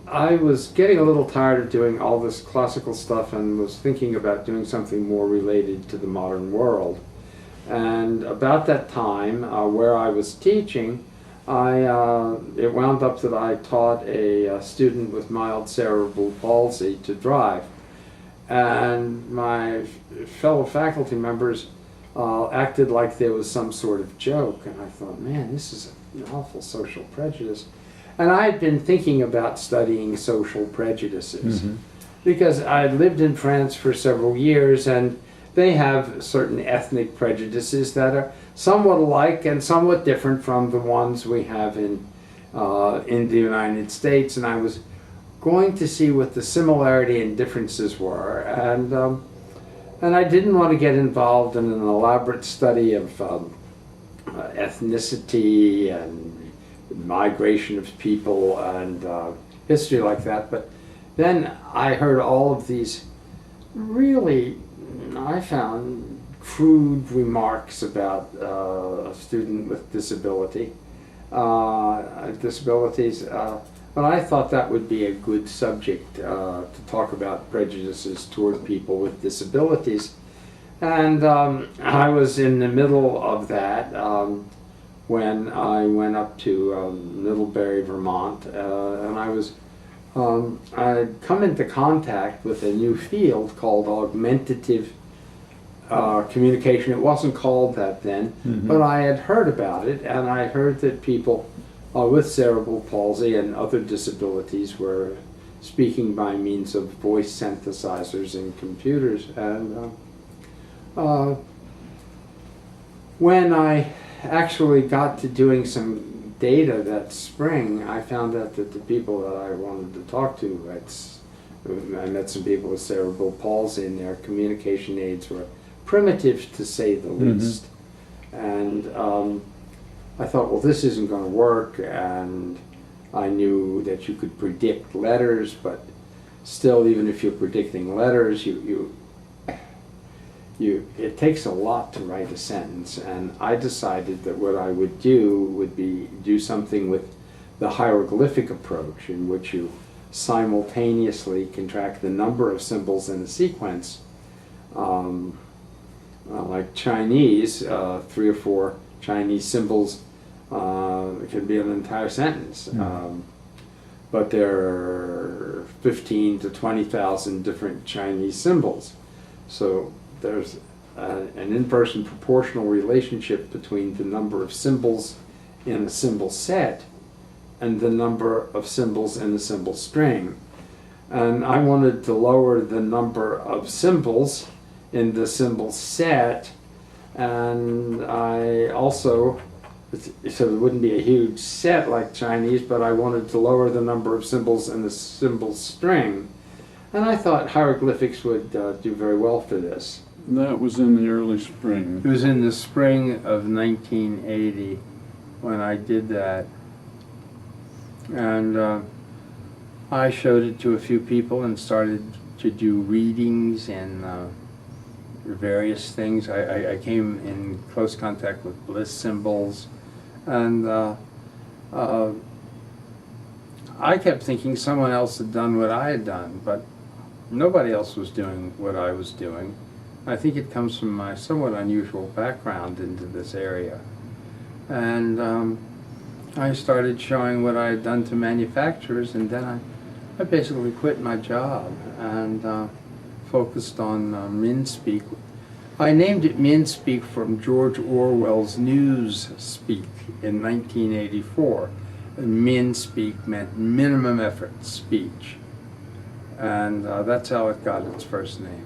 I was getting a little tired of doing all this classical stuff and was thinking about doing something more related to the modern world. And about that time, where I was teaching, it wound up that I taught a student with mild cerebral palsy to drive. And my fellow faculty members acted like there was some sort of joke. And I thought, man, this is an awful social prejudice. And I had been thinking about studying social prejudices because I lived in France for several years, and they have certain ethnic prejudices that are somewhat alike and somewhat different from the ones we have in the United States. And I was going to see what the similarity and differences were, and I didn't want to get involved in an elaborate study of ethnicity and migration of people and history like that. But then I heard all of these really, I found, crude remarks about a student with disabilities. But I thought that would be a good subject to talk about prejudices toward people with disabilities. And I was in the middle of that when I went up to Middlebury, Vermont, and I'd come into contact with a new field called augmentative communication. It wasn't called that then, but I had heard about it, and I heard that people with cerebral palsy and other disabilities were speaking by means of voice synthesizers and computers. And when I actually got to doing some data that spring, I found out that the people that I wanted to talk to, I met some people with cerebral palsy, and their communication aids were primitive, to say the least. And I thought, well, this isn't going to work, and I knew that you could predict letters, but still, even if you're predicting letters, it takes a lot to write a sentence. And I decided that what I would do would be do something with the hieroglyphic approach, in which you simultaneously can track the number of symbols in a sequence. Like Chinese, 3 or 4 Chinese symbols can be an entire sentence. But there are 15 to 20,000 different Chinese symbols. So there's an inverse and proportional relationship between the number of symbols in a symbol set and the number of symbols in a symbol string. And I wanted to lower the number of symbols in the symbol set, and I also, so it wouldn't be a huge set like Chinese, but I wanted to lower the number of symbols in the symbol string. And I thought hieroglyphics would do very well for this. That was in the early spring. It was in the spring of 1980 when I did that. And I showed it to a few people and started to do readings and various things. I came in close contact with bliss symbols, and I kept thinking someone else had done what I had done, but nobody else was doing what I was doing. I think it comes from my somewhat unusual background into this area. And I started showing what I had done to manufacturers, and then I basically quit my job and focused on MinSpeak. I named it MinSpeak from George Orwell's Newspeak in 1984. MinSpeak meant minimum effort speech. And that's how it got its first name.